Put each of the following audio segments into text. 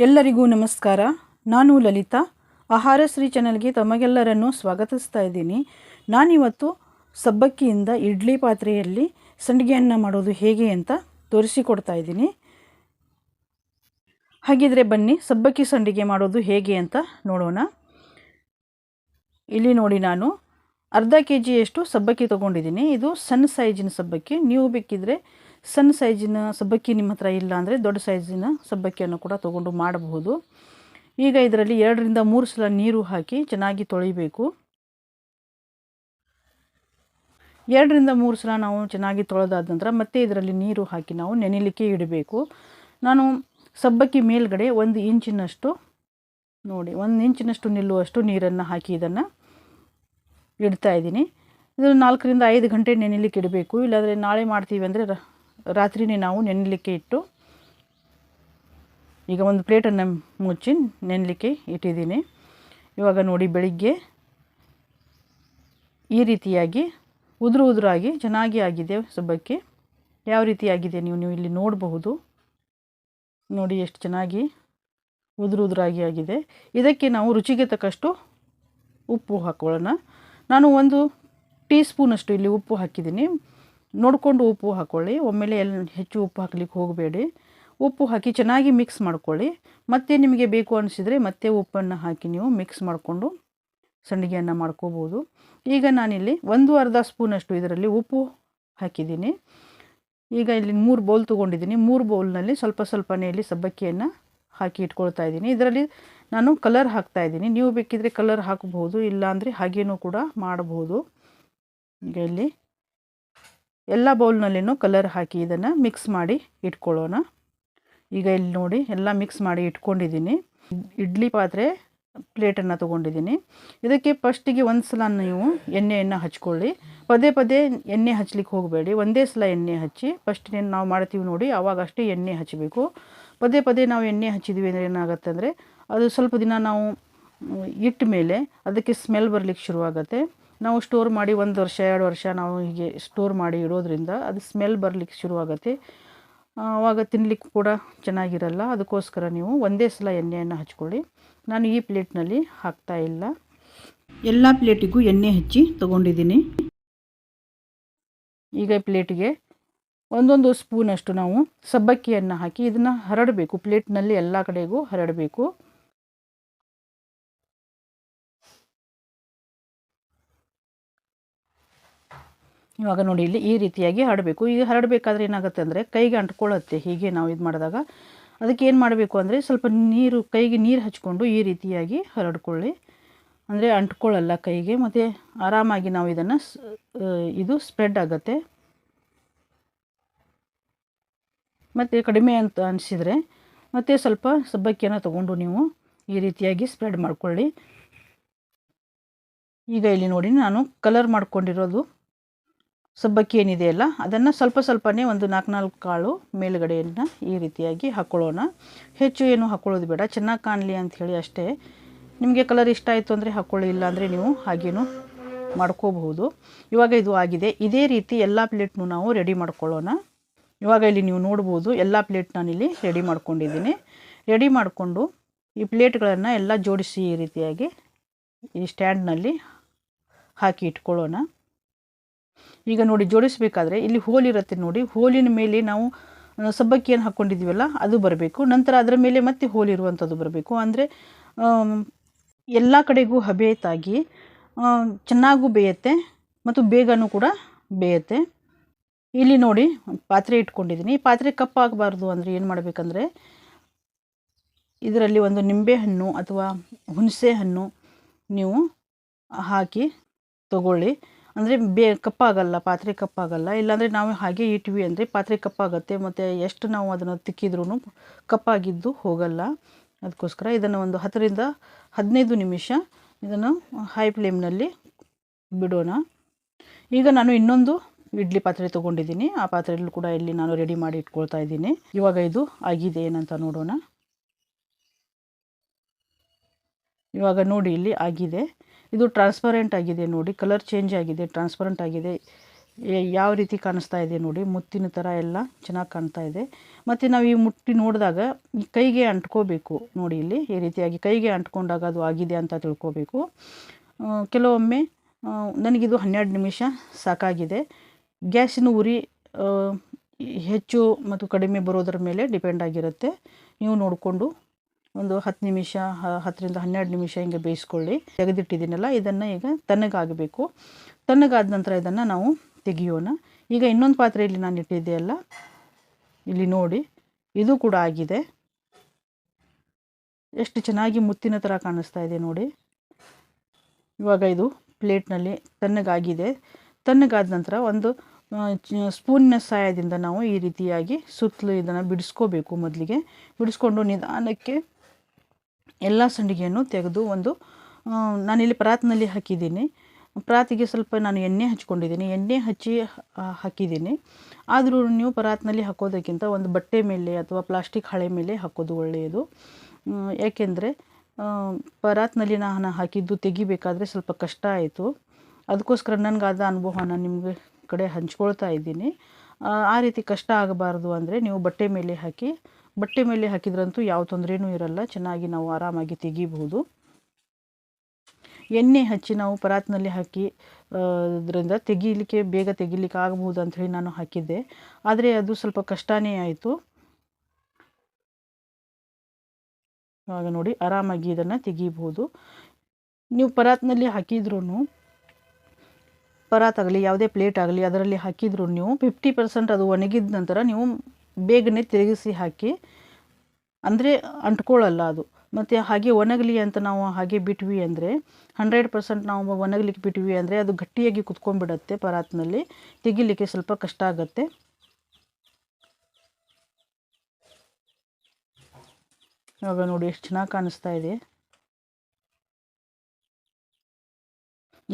ಎಲ್ಲರಿಗೂ ನಮಸ್ಕಾರ. ನಾನು ಲಲಿತಾ. ಆಹಾರಶ್ರೀ ಚಾನಲ್ಗೆ ತಮಗೆಲ್ಲರನ್ನು ಸ್ವಾಗತಿಸ್ತಾ ಇದ್ದೀನಿ. ನಾನಿವತ್ತು ಸಬ್ಬಕ್ಕಿಯಿಂದ ಇಡ್ಲಿ ಪಾತ್ರೆಯಲ್ಲಿ ಸಂಡಿಗೆಯನ್ನು ಮಾಡೋದು ಹೇಗೆ ಅಂತ ತೋರಿಸಿಕೊಡ್ತಾ ಇದ್ದೀನಿ. ಹಾಗಿದ್ರೆ ಬನ್ನಿ ಸಬ್ಬಕ್ಕಿ ಸಂಡಿಗೆ ಮಾಡೋದು ಹೇಗೆ ಅಂತ ನೋಡೋಣ. ಇಲ್ಲಿ ನೋಡಿ, ನಾನು ಅರ್ಧ kg ಸಬ್ಬಕ್ಕಿ ತೊಗೊಂಡಿದ್ದೀನಿ. ಇದು ಸಣ್ಣ ಸೈಜಿನ ಸಬ್ಬಕ್ಕಿ. ನೀವು ಬೇಕಿದ್ರೆ ಸಣ್ಣ ಸೈಜಿನ ಸಬ್ಬಕ್ಕಿ ನಿಮ್ಮ ಹತ್ರ ಇಲ್ಲ ಅಂದರೆ ದೊಡ್ಡ ಸೈಜಿನ ಸಬ್ಬಕ್ಕಿಯನ್ನು ಕೂಡ ತೊಗೊಂಡು ಮಾಡಬಹುದು. ಈಗ ಇದರಲ್ಲಿ 2 ರಿಂದ 3 ಸಲ ನೀರು ಹಾಕಿ ಚೆನ್ನಾಗಿ ತೊಳಿಬೇಕು. 2 ರಿಂದ 3 ಸಲ ನಾವು ಚೆನ್ನಾಗಿ ತೊಳೆದಾದ ನಂತರ ಮತ್ತೆ ಇದರಲ್ಲಿ ನೀರು ಹಾಕಿ ನಾವು ನೆನೆಯಲಿಕ್ಕೆ ಇಡಬೇಕು. ನಾನು ಸಬ್ಬಕ್ಕಿ ಮೇಲ್ಗಡೆ 1 ಇಂಚಿನಷ್ಟು ನೋಡಿ 1 ಇಂಚಿನಷ್ಟು ನಿಲ್ಲುವಷ್ಟು ನೀರನ್ನು ಹಾಕಿ ಇದನ್ನು ಇಡ್ತಾ ಇದ್ದೀನಿ. ಇದು 4 ರಿಂದ 5 ಗಂಟೆ ನೆನೆಯಲಿಕ್ಕೆ ಇಡಬೇಕು. ಇಲ್ಲಾಂದರೆ ನಾಳೆ ಮಾಡ್ತೀವಿ ಅಂದರೆ ರಾತ್ರಿನೇ ನಾವು ನೆನೆಯಲಿಕ್ಕೆ ಇಟ್ಟು, ಈಗ ಒಂದು ಪ್ಲೇಟನ್ನು ಮುಚ್ಚಿ ನೆನೆಯಲಿಕ್ಕೆ ಇಟ್ಟಿದ್ದೀನಿ. ಇವಾಗ ನೋಡಿ, ಬೆಳಿಗ್ಗೆ ಈ ರೀತಿಯಾಗಿ ಉದುರಾಗಿ ಚೆನ್ನಾಗಿ ಆಗಿದೆ ಸಬ್ಬಕ್ಕಿ. ಯಾವ ರೀತಿ ಆಗಿದೆ ನೀವು ಇಲ್ಲಿ ನೋಡಬಹುದು. ನೋಡಿ ಎಷ್ಟು ಚೆನ್ನಾಗಿ ಉದುರಾಗಿ ಆಗಿದೆ. ಇದಕ್ಕೆ ನಾವು ರುಚಿಗೆ ತಕ್ಕಷ್ಟು ಉಪ್ಪು ಹಾಕೊಳ್ಳೋಣ. ನಾನು 1 ಟೀ ಸ್ಪೂನಷ್ಟು ಇಲ್ಲಿ ಉಪ್ಪು ಹಾಕಿದ್ದೀನಿ. ನೋಡಿಕೊಂಡು ಉಪ್ಪು ಹಾಕ್ಕೊಳ್ಳಿ. ಒಮ್ಮೆಲೆ ಹೆಚ್ಚು ಉಪ್ಪು ಹಾಕಲಿಕ್ಕೆ ಹೋಗಬೇಡಿ. ಉಪ್ಪು ಹಾಕಿ ಚೆನ್ನಾಗಿ ಮಿಕ್ಸ್ ಮಾಡ್ಕೊಳ್ಳಿ. ಮತ್ತೆ ನಿಮಗೆ ಬೇಕು ಅನಿಸಿದರೆ ಮತ್ತೆ ಉಪ್ಪನ್ನು ಹಾಕಿ ನೀವು ಮಿಕ್ಸ್ ಮಾಡಿಕೊಂಡು ಸಂಡಿಗೆಯನ್ನು ಮಾಡ್ಕೋಬೋದು. ಈಗ ನಾನಿಲ್ಲಿ 1/2 ಸ್ಪೂನಷ್ಟು ಇದರಲ್ಲಿ ಉಪ್ಪು ಹಾಕಿದ್ದೀನಿ. ಈಗ ಇಲ್ಲಿ 3 ಬೌಲ್ ತೊಗೊಂಡಿದ್ದೀನಿ. 3 ಬೌಲ್ನಲ್ಲಿ ಸ್ವಲ್ಪನೇ ಇಲ್ಲಿ ಸಬ್ಬಕ್ಕಿಯನ್ನು ಹಾಕಿ ಇಟ್ಕೊಳ್ತಾ ಇದ್ದೀನಿ. ಇದರಲ್ಲಿ ನಾನು ಕಲರ್ ಹಾಕ್ತಾ ಇದ್ದೀನಿ. ನೀವು ಬೇಕಿದ್ರೆ ಕಲರ್ ಹಾಕಬಹುದು, ಇಲ್ಲಾಂದರೆ ಹಾಗೇನೂ ಕೂಡ ಮಾಡಬಹುದು. ಈಗ ಇಲ್ಲಿ ಎಲ್ಲ ಬೌಲ್ನಲ್ಲಿನೂ ಕಲರ್ ಹಾಕಿ ಇದನ್ನು ಮಿಕ್ಸ್ ಮಾಡಿ ಇಟ್ಕೊಳ್ಳೋಣ. ಈಗ ಇಲ್ಲಿ ನೋಡಿ, ಎಲ್ಲ ಮಿಕ್ಸ್ ಮಾಡಿ ಇಟ್ಕೊಂಡಿದ್ದೀನಿ. ಇಡ್ಲಿ ಪಾತ್ರೆ ಪ್ಲೇಟನ್ನು ತೊಗೊಂಡಿದ್ದೀನಿ. ಇದಕ್ಕೆ ಫಸ್ಟಿಗೆ 1 ಸಲ ನೀವು ಎಣ್ಣೆಯನ್ನು ಹಚ್ಕೊಳ್ಳಿ. ಪದೇ ಎಣ್ಣೆ ಹಚ್ಚಲಿಕ್ಕೆ ಹೋಗಬೇಡಿ. ಒಂದೇ ಸಲ ಎಣ್ಣೆ ಹಚ್ಚಿ. ಫಸ್ಟ್ ನಾವು ಮಾಡ್ತೀವಿ ನೋಡಿ, ಆವಾಗ ಅಷ್ಟೇ ಎಣ್ಣೆ ಹಚ್ಚಬೇಕು. ಪದೇ ನಾವು ಎಣ್ಣೆ ಹಚ್ಚಿದ್ವಿ ಅಂದರೆ ಏನಾಗುತ್ತೆ ಅಂದರೆ ಅದು ಸ್ವಲ್ಪ ದಿನ ನಾವು ಇಟ್ಟ ಮೇಲೆ ಅದಕ್ಕೆ ಸ್ಮೆಲ್ ಬರಲಿಕ್ಕೆ ಶುರುವಾಗುತ್ತೆ. ನಾವು ಸ್ಟೋರ್ ಮಾಡಿ 1 ವರ್ಷ 2 ವರ್ಷ ನಾವು ಹೀಗೆ ಸ್ಟೋರ್ ಮಾಡಿ ಇಡೋದ್ರಿಂದ ಅದು ಸ್ಮೆಲ್ ಬರಲಿಕ್ಕೆ ಶುರುವಾಗುತ್ತೆ. ಆವಾಗ ತಿನ್ನಲಿಕ್ಕೆ ಕೂಡ ಚೆನ್ನಾಗಿರಲ್ಲ. ಅದಕ್ಕೋಸ್ಕರ ನೀವು ಒಂದೇ ಸಲ ಎಣ್ಣೆಯನ್ನು ಹಚ್ಕೊಳ್ಳಿ. ನಾನು ಈ ಪ್ಲೇಟ್ನಲ್ಲಿ ಹಾಕ್ತಾ ಇಲ್ಲ. ಎಲ್ಲ ಪ್ಲೇಟಿಗೂ ಎಣ್ಣೆ ಹಚ್ಚಿ ತೊಗೊಂಡಿದ್ದೀನಿ. ಈಗ ಪ್ಲೇಟಿಗೆ 1 ಸ್ಪೂನಷ್ಟು ನಾವು ಸಬ್ಬಕ್ಕಿಯನ್ನು ಹಾಕಿ ಇದನ್ನು ಹರಡಬೇಕು. ಪ್ಲೇಟ್ನಲ್ಲಿ ಎಲ್ಲ ಕಡೆಗೂ ಹರಡಬೇಕು. ಇವಾಗ ನೋಡಿ, ಇಲ್ಲಿ ಈ ರೀತಿಯಾಗಿ ಹರಡಬೇಕು. ಈಗ ಹರಡಬೇಕಾದ್ರೆ ಏನಾಗುತ್ತೆ ಅಂದರೆ ಕೈಗೆ ಅಂಟ್ಕೊಳ್ಳುತ್ತೆ. ಹೀಗೆ ನಾವು ಇದು ಮಾಡಿದಾಗ ಅದಕ್ಕೆ ಏನು ಮಾಡಬೇಕು ಅಂದರೆ ಸ್ವಲ್ಪ ನೀರು, ಕೈಗೆ ನೀರು ಹಚ್ಕೊಂಡು ಈ ರೀತಿಯಾಗಿ ಹರಡ್ಕೊಳ್ಳಿ. ಅಂದರೆ ಅಂಟ್ಕೊಳ್ಳಲ್ಲ ಕೈಗೆ, ಮತ್ತು ಆರಾಮಾಗಿ ನಾವು ಇದನ್ನು ಇದು ಸ್ಪ್ರೆಡ್ ಆಗುತ್ತೆ. ಮತ್ತು ಕಡಿಮೆ ಅಂತ ಅನಿಸಿದರೆ ಮತ್ತು ಸ್ವಲ್ಪ ಸಬ್ಬಕ್ಕಿಯನ್ನು ತೊಗೊಂಡು ನೀವು ಈ ರೀತಿಯಾಗಿ ಸ್ಪ್ರೆಡ್ ಮಾಡ್ಕೊಳ್ಳಿ. ಈಗ ಇಲ್ಲಿ ನೋಡಿ, ನಾನು ಕಲರ್ ಮಾಡ್ಕೊಂಡಿರೋದು ಸಬ್ಬಕ್ಕಿ ಏನಿದೆಯಲ್ಲ ಅದನ್ನು ಸ್ವಲ್ಪನೇ ಒಂದು 4 ಕಾಳು ಮೇಲುಗಡೆಯನ್ನು ಈ ರೀತಿಯಾಗಿ ಹಾಕ್ಕೊಳ್ಳೋಣ. ಹೆಚ್ಚು ಏನು ಹಾಕ್ಕೊಳ್ಳೋದು ಬೇಡ, ಚೆನ್ನಾಗಿ ಕಾಣಲಿ ಅಂಥೇಳಿ ಅಷ್ಟೇ. ನಿಮಗೆ ಕಲರ್ ಇಷ್ಟ ಆಯಿತು ಅಂದರೆ ಹಾಕ್ಕೊಳ್ಳಿ, ಇಲ್ಲಾಂದರೆ ನೀವು ಹಾಗೇನೂ ಮಾಡ್ಕೋಬಹುದು. ಇವಾಗ ಇದು ಆಗಿದೆ. ಇದೇ ರೀತಿ ಎಲ್ಲ ಪ್ಲೇಟ್ನೂ ನಾವು ರೆಡಿ ಮಾಡ್ಕೊಳ್ಳೋಣ. ಇವಾಗ ಇಲ್ಲಿ ನೀವು ನೋಡ್ಬೋದು, ಎಲ್ಲ ಪ್ಲೇಟ್ ನಾನಿಲ್ಲಿ ರೆಡಿ ಮಾಡ್ಕೊಂಡಿದ್ದೀನಿ. ರೆಡಿ ಮಾಡಿಕೊಂಡು ಈ ಪ್ಲೇಟ್ಗಳನ್ನು ಎಲ್ಲ ಜೋಡಿಸಿ ಈ ರೀತಿಯಾಗಿ ಈ ಸ್ಟ್ಯಾಂಡ್ನಲ್ಲಿ ಹಾಕಿ ಇಟ್ಕೊಳ್ಳೋಣ. ಈಗ ನೋಡಿ, ಜೋಡಿಸಬೇಕಾದ್ರೆ ಇಲ್ಲಿ ಹೋಲ್ ಇರುತ್ತೆ ನೋಡಿ, ಹೋಲಿನ ಮೇಲೆ ನಾವು ಸಬ್ಬಕ್ಕಿಯನ್ನು ಹಾಕ್ಕೊಂಡಿದ್ದೀವಲ್ಲ ಅದು ಬರಬೇಕು. ನಂತರ ಅದರ ಮೇಲೆ ಮತ್ತೆ ಹೋಲ್ ಇರುವಂಥದ್ದು ಬರಬೇಕು. ಅಂದರೆ ಎಲ್ಲ ಕಡೆಗೂ ಹಬೆತಾಗಿ ಚೆನ್ನಾಗೂ ಬೇಯುತ್ತೆ ಮತ್ತು ಬೇಗನೂ ಕೂಡ ಬೇಯುತ್ತೆ. ಇಲ್ಲಿ ನೋಡಿ, ಪಾತ್ರೆ ಇಟ್ಕೊಂಡಿದ್ದೀನಿ. ಪಾತ್ರೆ ಕಪ್ಪಾಗಬಾರ್ದು ಅಂದರೆ ಏನು ಮಾಡಬೇಕಂದ್ರೆ ಇದರಲ್ಲಿ 1 ನಿಂಬೆಹಣ್ಣು ಅಥವಾ ಹುಣಸೆ ಹಣ್ಣು ನೀವು ಹಾಕಿ ತಗೊಳ್ಳಿ. ಅಂದರೆ ಕಪ್ಪಾಗಲ್ಲ, ಪಾತ್ರೆ ಕಪ್ಪಾಗಲ್ಲ. ಇಲ್ಲಾಂದರೆ ನಾವು ಹಾಗೆ ಇಟ್ವಿ ಅಂದರೆ ಪಾತ್ರೆ ಕಪ್ಪಾಗುತ್ತೆ, ಮತ್ತು ಎಷ್ಟು ನಾವು ಅದನ್ನು ತಿಕ್ಕಿದ್ರೂ ಕಪ್ಪಾಗಿದ್ದು ಹೋಗಲ್ಲ. ಅದಕ್ಕೋಸ್ಕರ ಇದನ್ನು ಒಂದು 10 ರಿಂದ 15 ನಿಮಿಷ ಇದನ್ನು ಹೈ ಫ್ಲೇಮ್ನಲ್ಲಿ ಬಿಡೋಣ. ಈಗ ನಾನು ಇನ್ನೊಂದು ಇಡ್ಲಿ ಪಾತ್ರೆ ತೊಗೊಂಡಿದ್ದೀನಿ. ಆ ಪಾತ್ರೆಯಲ್ಲೂ ಕೂಡ ಇಲ್ಲಿ ನಾನು ರೆಡಿ ಮಾಡಿ ಇಟ್ಕೊಳ್ತಾ ಇದ್ದೀನಿ. ಇವಾಗ ಇದು ಆಗಿದೆ ಏನಂತ ನೋಡೋಣ. ಇವಾಗ ನೋಡಿ, ಇಲ್ಲಿ ಆಗಿದೆ. ಇದು ಟ್ರಾನ್ಸ್ಪರೆಂಟ್ ಆಗಿದೆ ನೋಡಿ, ಕಲರ್ ಚೇಂಜ್ ಆಗಿದೆ, ಟ್ರಾನ್ಸ್ಪರೆಂಟ್ ಆಗಿದೆ. ಯಾವ ರೀತಿ ಕಾಣಿಸ್ತಾ ಇದೆ ನೋಡಿ, ಮುತ್ತಿನ ಥರ ಎಲ್ಲ ಚೆನ್ನಾಗಿ ಕಾಣ್ತಾ ಇದೆ. ಮತ್ತು ನಾವು ಈ ಮುಟ್ಟಿ ನೋಡಿದಾಗ ಈ ಕೈಗೆ ಅಂಟ್ಕೋಬೇಕು ನೋಡಿ, ಇಲ್ಲಿ ಈ ರೀತಿಯಾಗಿ ಕೈಗೆ ಅಂಟ್ಕೊಂಡಾಗ ಅದು ಆಗಿದೆ ಅಂತ ತಿಳ್ಕೋಬೇಕು. ಕೆಲವೊಮ್ಮೆ ನನಗಿದು 12 ನಿಮಿಷ ಸಾಕಾಗಿದೆ. ಗ್ಯಾಸಿನ ಉರಿ ಹೆಚ್ಚು ಮತ್ತು ಕಡಿಮೆ ಬರೋದರ ಮೇಲೆ ಡಿಪೆಂಡ್ ಆಗಿರುತ್ತೆ. ನೀವು ನೋಡಿಕೊಂಡು ಒಂದು 10 ನಿಮಿಷ 10 ರಿಂದ 12 ನಿಮಿಷ ಹಿಂಗೆ ಬೇಯಿಸ್ಕೊಳ್ಳಿ. ತೆಗೆದಿಟ್ಟಿದ್ದೀನಲ್ಲ, ಇದನ್ನು ಈಗ ತಣ್ಣಗಾಗಬೇಕು. ತಣ್ಣಗಾದ ನಂತರ ಇದನ್ನು ನಾವು ತೆಗಿಯೋಣ. ಈಗ ಇನ್ನೊಂದು ಪಾತ್ರೆಯಲ್ಲಿ ನಾನು ಇಟ್ಟಿದ್ದೆ ಅಲ್ಲ, ಇಲ್ಲಿ ನೋಡಿ ಇದು ಕೂಡ ಆಗಿದೆ. ಎಷ್ಟು ಚೆನ್ನಾಗಿ ಮುತ್ತಿನ ಥರ ಕಾಣಿಸ್ತಾ ಇದೆ ನೋಡಿ. ಇವಾಗ ಇದು ಪ್ಲೇಟ್ನಲ್ಲಿ ತಣ್ಣಗಾಗಿದೆ. ತಣ್ಣಗಾದ ನಂತರ ಒಂದು ಸ್ಪೂನಿನ ಸಹಾಯದಿಂದ ನಾವು ಈ ರೀತಿಯಾಗಿ ಸುತ್ತಲೂ ಇದನ್ನು ಬಿಡಿಸ್ಕೋಬೇಕು. ಮೊದಲಿಗೆ ಬಿಡಿಸ್ಕೊಂಡು ನಿಧಾನಕ್ಕೆ ಎಲ್ಲ ಸಂಡಿಗೆಯನ್ನು ತೆಗೆದು ನಾನಿಲ್ಲಿ ಪರಾತ್ನಲ್ಲಿ ಹಾಕಿದ್ದೀನಿ. ಪರಾತಿಗೆ ಸ್ವಲ್ಪ ನಾನು ಎಣ್ಣೆ ಹಚ್ಕೊಂಡಿದ್ದೀನಿ, ಎಣ್ಣೆ ಹಚ್ಚಿ ಹಾಕಿದ್ದೀನಿ. ಆದರೂ ನೀವು ಪರಾತ್ನಲ್ಲಿ ಹಾಕೋದಕ್ಕಿಂತ ಒಂದು ಬಟ್ಟೆ ಮೇಲೆ ಅಥವಾ ಪ್ಲಾಸ್ಟಿಕ್ ಹಾಳೆ ಮೇಲೆ ಹಾಕೋದು ಒಳ್ಳೆಯದು. ಏಕೆಂದರೆ ಪರಾತ್ನಲ್ಲಿ ನಾನು ಹಾಕಿದ್ದು ತೆಗಿಬೇಕಾದ್ರೆ ಸ್ವಲ್ಪ ಕಷ್ಟ ಆಯಿತು. ಅದಕ್ಕೋಸ್ಕರ ನನಗಾದ ಅನುಭವನ ನಿಮಗೆ ಕಡೆ ಹಂಚ್ಕೊಳ್ತಾ ಇದ್ದೀನಿ. ಆ ರೀತಿ ಕಷ್ಟ ಆಗಬಾರ್ದು ಅಂದರೆ ನೀವು ಬಟ್ಟೆ ಮೇಲೆ ಹಾಕಿ. ಬಟ್ಟೆ ಮೇಲೆ ಹಾಕಿದ್ರಂತೂ ಯಾವ ತೊಂದರೆನೂ ಇರಲ್ಲ, ಚೆನ್ನಾಗಿ ನಾವು ಆರಾಮಾಗಿ ತೆಗಿಬಹುದು. ಎಣ್ಣೆ ಹಚ್ಚಿ ನಾವು ಪರಾತ್ನಲ್ಲಿ ಹಾಕಿ ಅದರಿಂದ ಬೇಗ ತೆಗಿಲಿಕ್ಕೆ ಆಗಬಹುದು ಅಂಥೇಳಿ ನಾನು ಹಾಕಿದ್ದೆ. ಆದರೆ ಅದು ಸ್ವಲ್ಪ ಕಷ್ಟನೇ ಆಯಿತು. ಆಗ ನೋಡಿ ಆರಾಮಾಗಿ ಇದನ್ನು ತೆಗಿಬಹುದು. ನೀವು ಪರಾತ್ನಲ್ಲಿ ಹಾಕಿದ್ರೂ, ಪರಾತ್ ಆಗಲಿ ಯಾವುದೇ ಪ್ಲೇಟ್ ಆಗಲಿ ಅದರಲ್ಲಿ ಹಾಕಿದ್ರು ನೀವು 50% ಅದು ಒಣಗಿದ ನಂತರ ನೀವು ಬೇಗನೆ ತಿರುಗಿಸಿ ಹಾಕಿ, ಅಂದರೆ ಅಂಟ್ಕೊಳ್ಳಲ್ಲ ಅದು. ಮತ್ತು ಹಾಗೆ ಒಣಗಲಿ ಅಂತ ನಾವು ಹಾಗೆ ಬಿಟ್ವಿ ಅಂದರೆ 100% ನಾವು ಒಣಗಲಿಕ್ಕೆ ಬಿಟ್ವಿ ಅಂದರೆ ಅದು ಗಟ್ಟಿಯಾಗಿ ಕುತ್ಕೊಂಡ್ಬಿಡತ್ತೆ. ಪರಾತ್ನಲ್ಲಿ ತೆಗಿಲಿಕ್ಕೆ ಸ್ವಲ್ಪ ಕಷ್ಟ ಆಗುತ್ತೆ. ಇವಾಗ ನೋಡಿ ಎಷ್ಟು ಚೆನ್ನಾಗಿ ಕಾಣಿಸ್ತಾ ಇದೆ.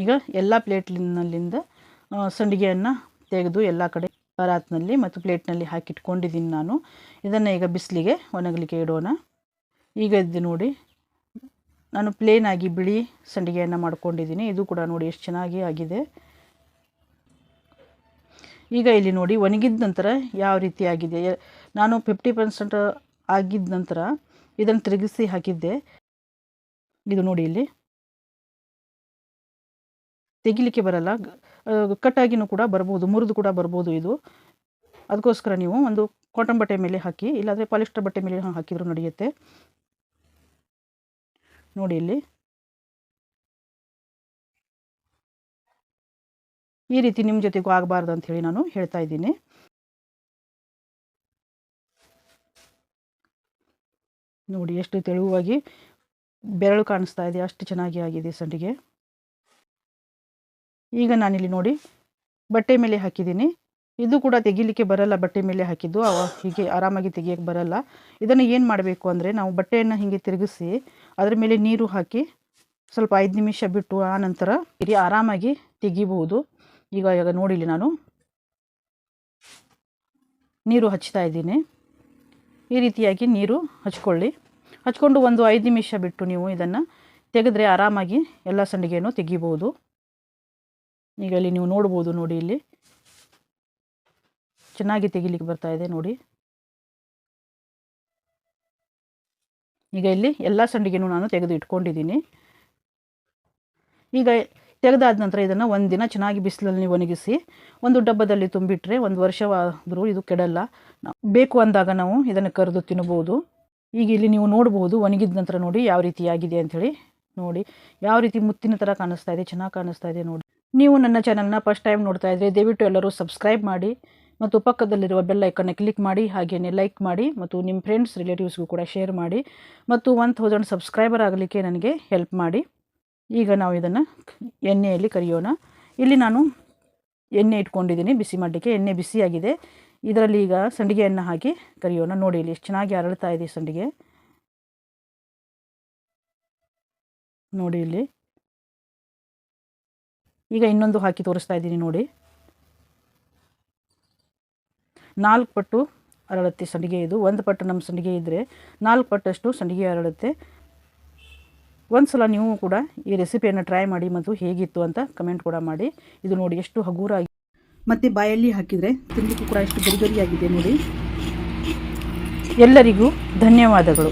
ಈಗ ಎಲ್ಲ ಪ್ಲೇಟ್ನಲ್ಲಿಂದ ಸಂಡಿಗೆಯನ್ನು ತೆಗೆದು ಎಲ್ಲ ಕಡೆ ಪರಾತ್ನಲ್ಲಿ ಮತ್ತು ಪ್ಲೇಟ್ನಲ್ಲಿ ಹಾಕಿಟ್ಕೊಂಡಿದ್ದೀನಿ ನಾನು. ಇದನ್ನು ಈಗ ಬಿಸಿಲಿಗೆ ಒಣಗಲಿಕ್ಕೆ ಇಡೋಣ. ಈಗ ಇದು ನೋಡಿ, ನಾನು ಪ್ಲೇನಾಗಿ ಬಿಳಿ ಸಂಡಿಗೆಯನ್ನು ಮಾಡ್ಕೊಂಡಿದ್ದೀನಿ. ಇದು ಕೂಡ ನೋಡಿ ಎಷ್ಟು ಚೆನ್ನಾಗಿ ಆಗಿದೆ. ಈಗ ಇಲ್ಲಿ ನೋಡಿ ಒಣಗಿದ ನಂತರ ಯಾವ ರೀತಿ ಆಗಿದೆ. ನಾನು 50% ಆಗಿದ್ದ ನಂತರ ಇದನ್ನು ತಿರುಗಿಸಿ ಹಾಕಿದ್ದೆ. ಇದು ನೋಡಿ, ಇಲ್ಲಿ ತೆಗಿಲಿಕ್ಕೆ ಬರಲ್ಲ, ಕಟ್ಟಾಗಿನೂ ಕೂಡ ಬರ್ಬೋದು, ಮುರಿದು ಕೂಡ ಬರ್ಬೋದು ಇದು. ಅದಕ್ಕೋಸ್ಕರ ನೀವು ಒಂದು ಕಾಟನ್ ಬಟ್ಟೆ ಮೇಲೆ ಹಾಕಿ, ಇಲ್ಲಾಂದರೆ ಪಾಲಿಸ್ಟರ್ ಬಟ್ಟೆ ಮೇಲೆ ಹಾಕಿದರೂ ನಡೆಯುತ್ತೆ. ನೋಡಿ, ಇಲ್ಲಿ ಈ ರೀತಿ ನಿಮ್ಮ ಜೊತೆಗೂ ಆಗಬಾರ್ದು ಅಂಥೇಳಿ ನಾನು ಹೇಳ್ತಾ ಇದ್ದೀನಿ. ನೋಡಿ ಎಷ್ಟು ತೆಳುವಾಗಿ ಬೆರಳು ಕಾಣಿಸ್ತಾ ಇದೆ, ಅಷ್ಟು ಚೆನ್ನಾಗಿ ಆಗಿದೆ ಸಂಡಿಗೆ. ಈಗ ನಾನಿಲ್ಲಿ ನೋಡಿ ಬಟ್ಟೆ ಮೇಲೆ ಹಾಕಿದ್ದೀನಿ. ಇದು ಕೂಡ ತೆಗಿಲಿಕ್ಕೆ ಬರಲ್ಲ, ಬಟ್ಟೆ ಮೇಲೆ ಹಾಕಿದ್ದು ಹೀಗೆ ಆರಾಮಾಗಿ ತೆಗಿಯೋಕ್ಕೆ ಬರಲ್ಲ. ಇದನ್ನು ಏನು ಮಾಡಬೇಕು ಅಂದರೆ, ನಾವು ಬಟ್ಟೆಯನ್ನು ಹೀಗೆ ತಿರುಗಿಸಿ ಅದರ ಮೇಲೆ ನೀರು ಹಾಕಿ ಸ್ವಲ್ಪ 5 ನಿಮಿಷ ಬಿಟ್ಟು ಆ ನಂತರ ಆರಾಮಾಗಿ ತೆಗಿಬಹುದು. ಈಗ ನೋಡಿಲಿ ನಾನು ನೀರು ಹಚ್ತಾ ಇದ್ದೀನಿ. ಈ ರೀತಿಯಾಗಿ ನೀರು ಹಚ್ಕೊಂಡು ಒಂದು 5 ನಿಮಿಷ ಬಿಟ್ಟು ನೀವು ಇದನ್ನು ತೆಗೆದ್ರೆ ಆರಾಮಾಗಿ ಎಲ್ಲ ಸಂಡಿಗೆಯನ್ನು ತೆಗಿಬಹುದು. ಈಗ ಇಲ್ಲಿ ನೀವು ನೋಡ್ಬೋದು, ನೋಡಿ ಇಲ್ಲಿ ಚೆನ್ನಾಗಿ ತೆಗಿಲಿಕ್ಕೆ ಬರ್ತಾ ಇದೆ ನೋಡಿ. ಈಗ ಇಲ್ಲಿ ಎಲ್ಲ ಸಂಡಿಗೆನೂ ನಾನು ತೆಗೆದು ಇಟ್ಕೊಂಡಿದ್ದೀನಿ. ಈಗ ತೆಗೆದಾದ ನಂತರ ಇದನ್ನು ಒಂದಿನ ಚೆನ್ನಾಗಿ ಬಿಸಿಲಲ್ಲಿ ಒಣಗಿಸಿ ಒಂದು ಡಬ್ಬದಲ್ಲಿ ತುಂಬಿಟ್ರೆ 1 ವರ್ಷವಾದರೂ ಇದು ಕೆಡಲ್ಲ. ಬೇಕು ಅಂದಾಗ ನಾವು ಇದನ್ನು ಕರೆದು ತಿನ್ನಬಹುದು. ಈಗ ಇಲ್ಲಿ ನೀವು ನೋಡ್ಬೋದು ಒಣಗಿದ ನಂತರ ನೋಡಿ ಯಾವ ರೀತಿ ಆಗಿದೆ ಅಂಥೇಳಿ. ನೋಡಿ ಯಾವ ರೀತಿ ಮುತ್ತಿನ ಥರ ಕಾಣಿಸ್ತಾ ಇದೆ, ಚೆನ್ನಾಗಿ ಕಾಣಿಸ್ತಾ ಇದೆ ನೋಡಿ. ನೀವು ನನ್ನ ಚಾನಲ್ನ ಫಸ್ಟ್ ಟೈಮ್ ನೋಡ್ತಾ ಇದ್ದರೆ ದಯವಿಟ್ಟು ಎಲ್ಲರೂ ಸಬ್ಸ್ಕ್ರೈಬ್ ಮಾಡಿ ಮತ್ತು ಪಕ್ಕದಲ್ಲಿರುವ ಬೆಲ್ ಐಕನ್ನ ಕ್ಲಿಕ್ ಮಾಡಿ, ಹಾಗೆಯೇ ಲೈಕ್ ಮಾಡಿ ಮತ್ತು ನಿಮ್ಮ ಫ್ರೆಂಡ್ಸ್ ರಿಲೇಟಿವ್ಸ್ಗೂ ಕೂಡ ಶೇರ್ ಮಾಡಿ ಮತ್ತು 1000 ಸಬ್ಸ್ಕ್ರೈಬರ್ ಆಗಲಿಕ್ಕೆ ನನಗೆ ಹೆಲ್ಪ್ ಮಾಡಿ. ಈಗ ನಾವು ಇದನ್ನು ಎಣ್ಣೆಯಲ್ಲಿ ಕರಿಯೋಣ. ಇಲ್ಲಿ ನಾನು ಎಣ್ಣೆ ಇಟ್ಕೊಂಡಿದ್ದೀನಿ ಬಿಸಿ ಮಾಡಲಿಕ್ಕೆ. ಎಣ್ಣೆ ಬಿಸಿಯಾಗಿದೆ. ಇದರಲ್ಲಿ ಈಗ ಸಂಡಿಗೆಯನ್ನು ಹಾಕಿ ಕರಿಯೋಣ. ನೋಡಿ ಇಲ್ಲಿ ಎಷ್ಟು ಚೆನ್ನಾಗಿ ಅರಳ್ತಾ ಇದೆ ಸಂಡಿಗೆ. ನೋಡಿ ಇಲ್ಲಿ ಈಗ ಇನ್ನೊಂದು ಹಾಕಿ ತೋರಿಸ್ತಾ ಇದ್ದೀನಿ ನೋಡಿ. 4 ಪಟ್ಟು ಅರಳುತ್ತೆ ಸಂಡಿಗೆ ಇದು. 1 ಪಟ್ಟು ನಮ್ಮ ಸಂಡಿಗೆ ಇದ್ದರೆ 4 ಪಟ್ಟಷ್ಟು ಸಂಡಿಗೆ ಅರಳುತ್ತೆ. ಒಂದು ಸಲ ನೀವು ಕೂಡ ಈ ರೆಸಿಪಿಯನ್ನು ಟ್ರೈ ಮಾಡಿ ಮತ್ತು ಹೇಗಿತ್ತು ಅಂತ ಕಮೆಂಟ್ ಕೂಡ ಮಾಡಿ. ಇದು ನೋಡಿ ಎಷ್ಟು ಹಗುರಾಗಿ ಮತ್ತು ಬಾಯಲ್ಲಿ ಹಾಕಿದರೆ ತಿನ್ನಲಿಕ್ಕೂ ಕೂಡ ಎಷ್ಟು ಗರಿ ಗರಿಯಾಗಿದೆ ನೋಡಿ. ಎಲ್ಲರಿಗೂ ಧನ್ಯವಾದಗಳು.